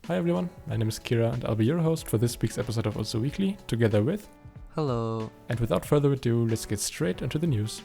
Hi everyone, my name is Kira and I'll be your host for this week's episode of Also Weekly, together with... Hello. And without further ado, let's get straight into the news.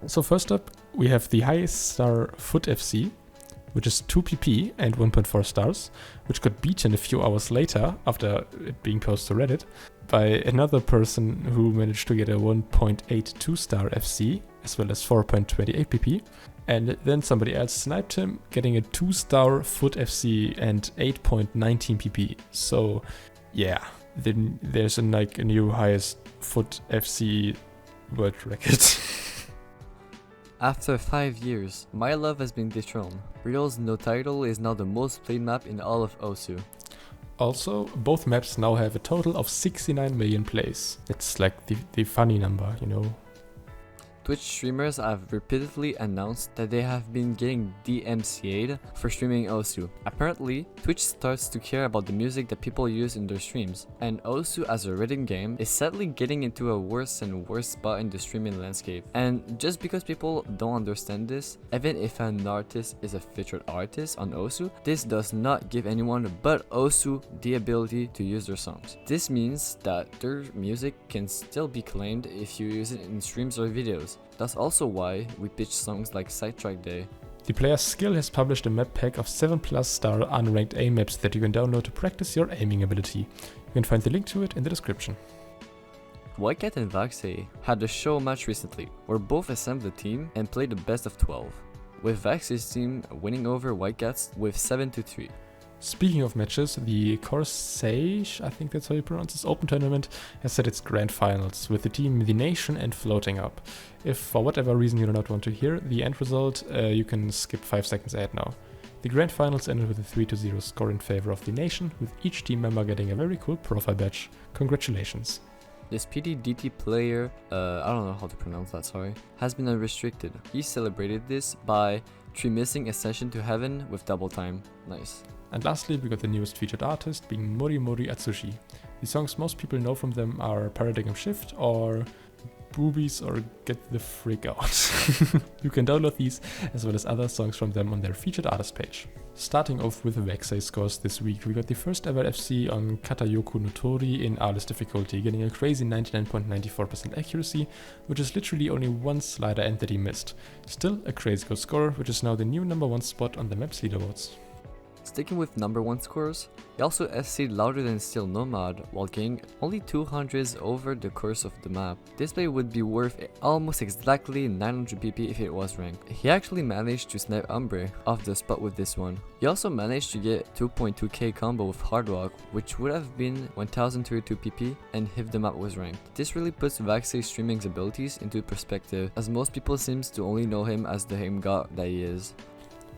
So first up, we have the highest star Foot FC, which is 2 pp and 1.4 stars, which got beaten a few hours later, after it being posted to Reddit, by another person who managed to get a 1.82 star FC, as well as 4.28 pp. And then somebody else sniped him, getting a 2-star Foot FC and 8.19 pp. So, yeah, then there's a new highest Foot FC world record. After 5 years, My Love has been dethroned. Real's No Title is now the most played map in all of Osu. Also, both maps now have a total of 69 million plays. It's like the funny number, you know. Twitch streamers have repeatedly announced that they have been getting DMCA'd for streaming Osu. Apparently, Twitch starts to care about the music that people use in their streams, and Osu as a rhythm game is sadly getting into a worse and worse spot in the streaming landscape. And just because people don't understand this, even if an artist is a featured artist on Osu, this does not give anyone but Osu the ability to use their songs. This means that their music can still be claimed if you use it in streams or videos. That's also why we pitch songs like Sidetrack Day. The player's skill has published a map pack of 7+ star unranked aim maps that you can download to practice your aiming ability. You can find the link to it in the description. Whitecat and Vaxei had a show match recently, where both assembled a team and played the best of 12, with Vaxei's team winning over Whitecat's with 7-3. Speaking of matches, the Vaxei, I think that's how you pronounce this, open tournament has set its grand finals, with the team The Nation and Floating Up. If for whatever reason you do not want to hear the end result, you can skip 5 seconds ahead now. The grand finals ended with a 3-0 score in favor of The Nation, with each team member getting a very cool profile badge. Congratulations. This PDDT player, I don't know how to pronounce that, sorry, has been unrestricted. He celebrated this by missing Ascension to Heaven with double time. Nice. And lastly, we got the newest featured artist, being Mori Mori Atsushi. The songs most people know from them are Paradigm Shift or Boobies or Get the Freak Out. You can download these as well as other songs from them on their featured artist page. Starting off with the Vaxei scores this week, we got the first ever FC on Katayoku Notori in R-less difficulty, getting a crazy 99.94% accuracy, which is literally only one slider end that he missed. Still a crazy good score, which is now the new #1 spot on the map's leaderboards. Sticking with #1 scores, he also FC'd Louder Than Steel Nomad while getting only 200s over the course of the map. This play would be worth almost exactly 900 pp if it was ranked. He actually managed to snipe Umbre off the spot with this one. He also managed to get 2.2k combo with Hard Rock, which would have been 1032 pp and if the map was ranked. This really puts Vaxei's streaming's abilities into perspective, as most people seems to only know him as the aim god that he is.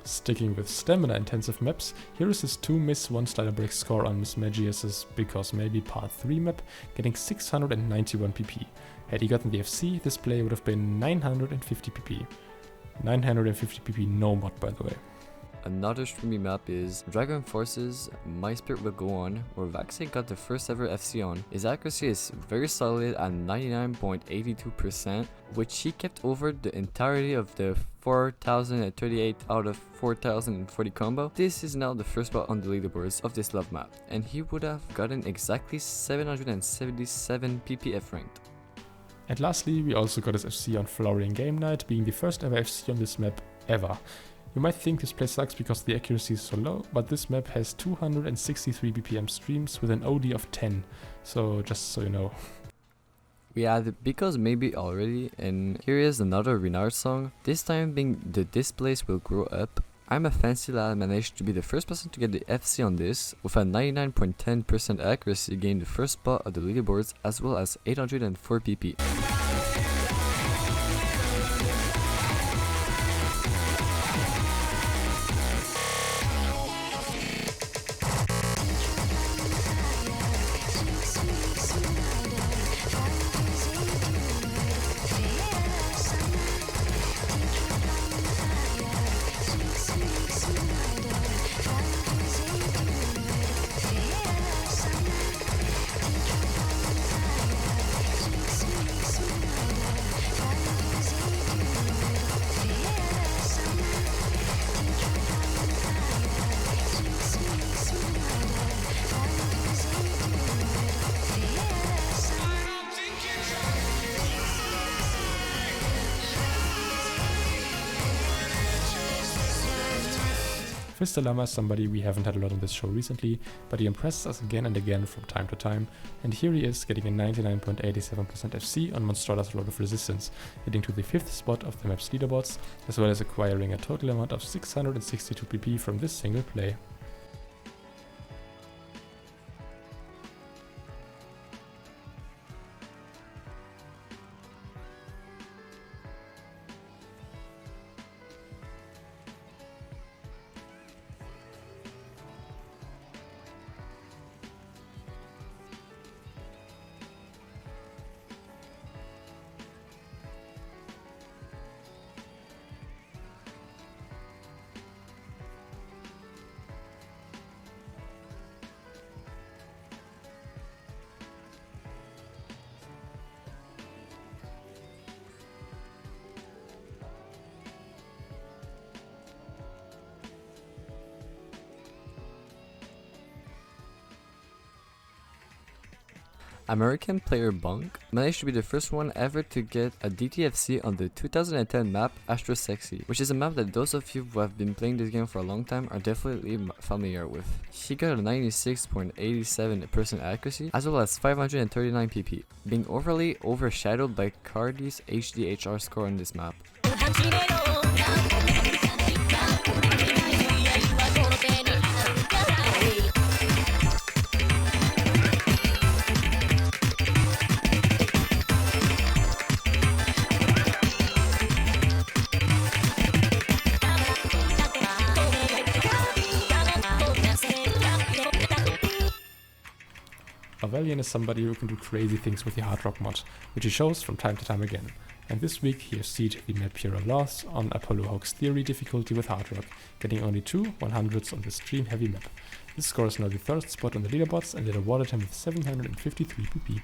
Sticking with stamina intensive maps, here is his 2 miss 1 slider break score on Miss Magius's Because Maybe Part 3 map, getting 691 pp. Had he gotten the FC, this play would have been 950 pp. 950 pp no mod, by the way. Another streamy map is Dragon Force's My Spirit Will Go On, where Vaxei got the first ever FC on. His accuracy is very solid at 99.82%, which he kept over the entirety of the 4038 out of 4040 combo. This is now the first spot on the leaderboards of this love map, and he would have gotten exactly 777 ppf ranked. And lastly, we also got his FC on Florian Game Night, being the first ever FC on this map ever. You might think this play sucks because the accuracy is so low, but this map has 263 BPM streams with an OD of 10, so just so you know. We had Because Maybe already, and here is another Renard song, this time being The Displays Will Grow Up. I'm a fancy lad managed to be the first person to get the FC on this, with a 99.10% accuracy gained the first spot of the leaderboards as well as 804 pp. Mr. Lama is somebody we haven't had a lot on this show recently, but he impresses us again and again from time to time, and here he is getting a 99.87% FC on Monstrata's Road of Resistance, heading to the 5th spot of the map's leaderboards, as well as acquiring a total amount of 662 PP from this single play. American player Bunk managed to be the first one ever to get a DTFC on the 2010 map Vaxei, which is a map that those of you who have been playing this game for a long time are definitely familiar with. He got a 96.87% accuracy as well as 539 PP, being overly overshadowed by Cardi's HDHR score on this map. Valiant is somebody who can do crazy things with the hard rock mod, which he shows from time to time again, and this week he has sieged the map Pure Loss on Apollo Hawk's Theory difficulty with hard rock, getting only 2 100s on the stream heavy map. This score is now the 3rd spot on the leaderboards, and it awarded him with 753 PP.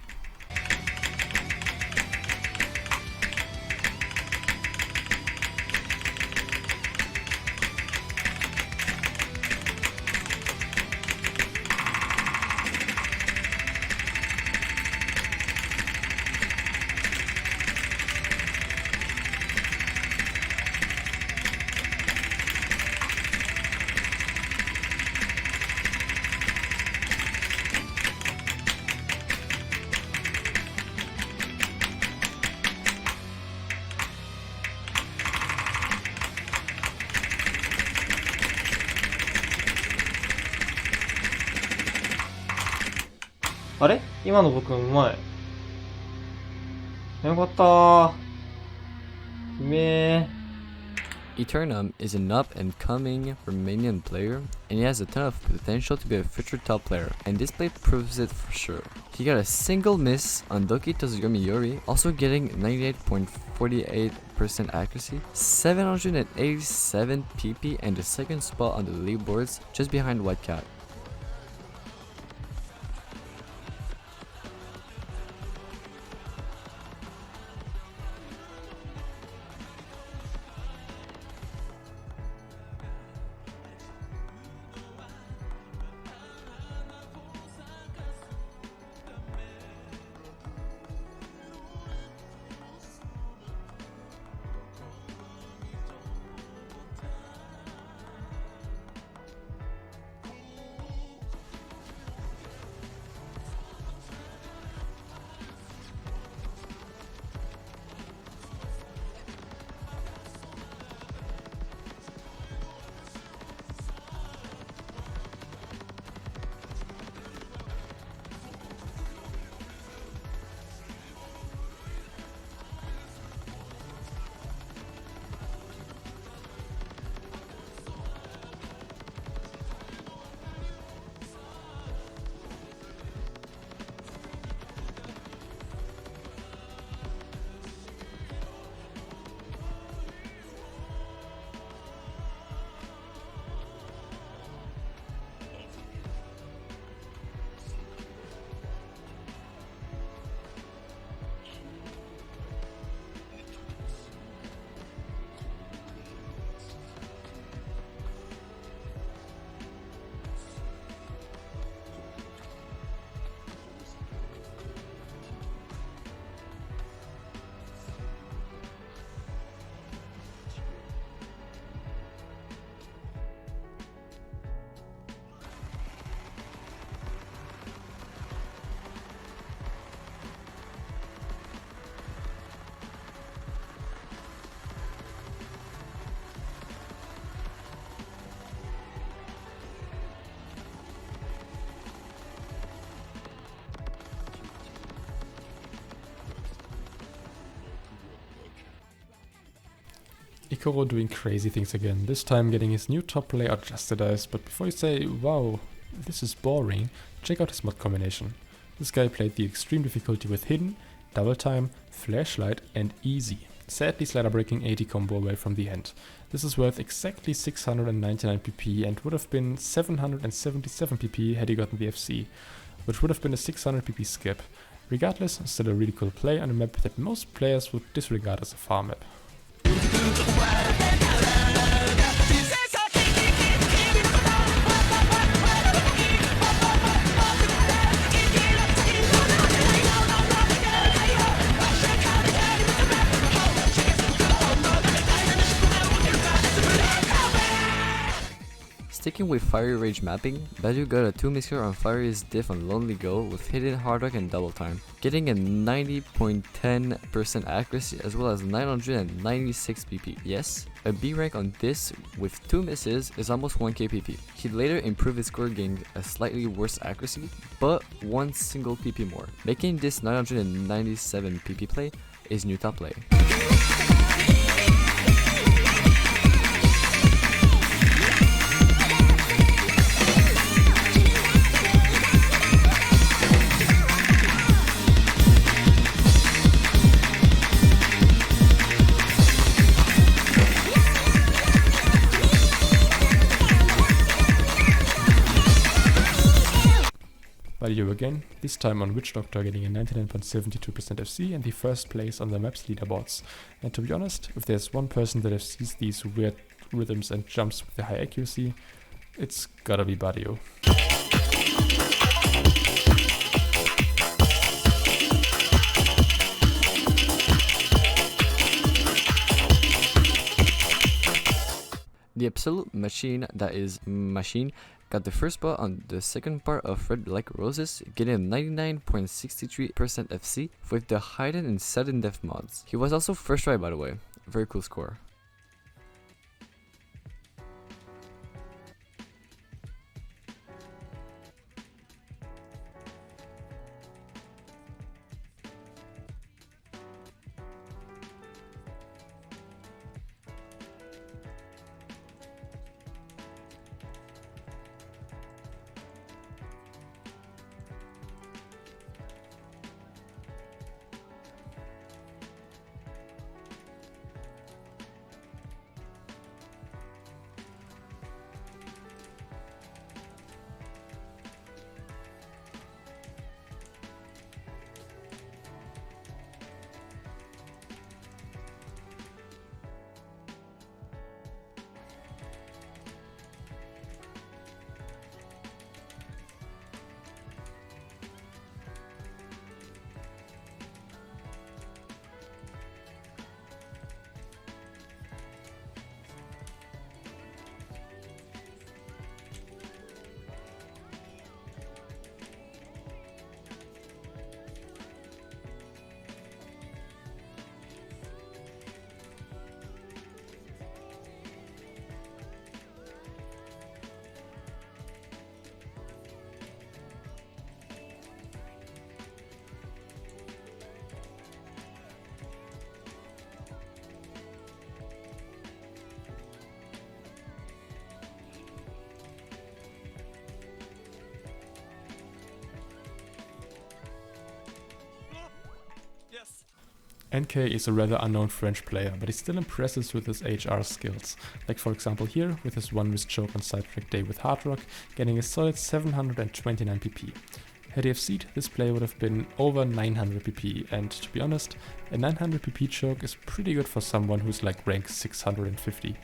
あれ？今の僕うまい。よかったー。うめー。Eternum is an up-and-coming Romanian player, and he has a ton of potential to be a future top player, and this play proves it for sure. He got a single miss on Doki Tozugami Yori, also getting 98.48% accuracy, 787 PP, and the 2nd spot on the leaderboards, just behind White Cat. Ikoro doing crazy things again, this time getting his new top layout justidized, but before you say, wow, this is boring, check out his mod combination. This guy played the extreme difficulty with hidden, double time, flashlight and easy, sadly slider breaking 80 combo away from the end. This is worth exactly 699 PP and would have been 777 PP had he gotten the FC, which would have been a 600 PP skip. Regardless, still a really cool play on a map that most players would disregard as a farm map. Sticking with Fiery Rage mapping, badeu got a 2 mixer on Fiery's diff on Lonely Go with hidden hard rock and double time, getting a 90.10% accuracy as well as 996 PP. Yes, a B rank on this with 2 misses is almost 1k PP. He'd later improve his score getting a slightly worse accuracy, but 1 single PP more, making this 997 PP play his new top play. Badeu again, this time on Witch Doctor getting a 99.72% FC and the first place on the map's leaderboards. And to be honest, if there's one person that sees these weird rhythms and jumps with a high accuracy, it's gotta be Badeu. The absolute machine that is Machine got the first spot on the second part of Red Like Roses, getting a 99.63% FC with the hidden and sudden death mods. He was also first try, by the way. Very cool score. NK is a rather unknown French player, but he still impresses with his HR skills, like for example here with his 1-miss choke on Sidetrack Day with Hard Rock, getting a solid 729 PP. Had he FC'd, this play would have been over 900 PP, and to be honest, a 900 PP choke is pretty good for someone who's like rank 650.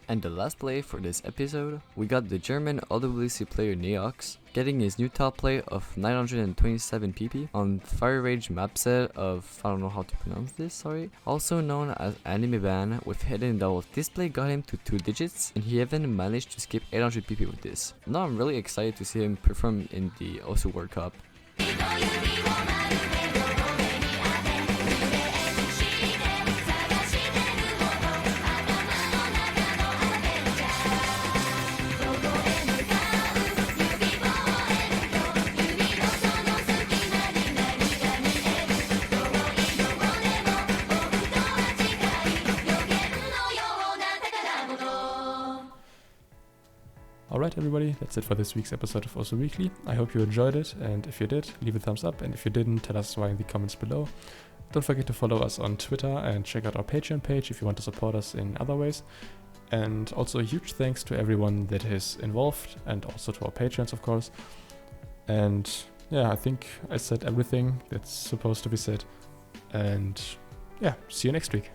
And the last play for this episode, we got the German OWC player Neox getting his new top play of 927 pp on Fire Rage map set of, I don't know how to pronounce this, sorry, also known as Anime Ban with hidden doubles. This play got him to 2 digits and he even managed to skip 800 pp with this. Now I'm really excited to see him perform in the OSU World Cup. Alright everybody, that's it for this week's episode of OSU Weekly. I hope you enjoyed it, and if you did, leave a thumbs up, and if you didn't, tell us why in the comments below. Don't forget to follow us on Twitter and check out our Patreon page if you want to support us in other ways. And also a huge thanks to everyone that is involved, and also to our patrons of course. And yeah, I think I said everything that's supposed to be said. And yeah, see you next week.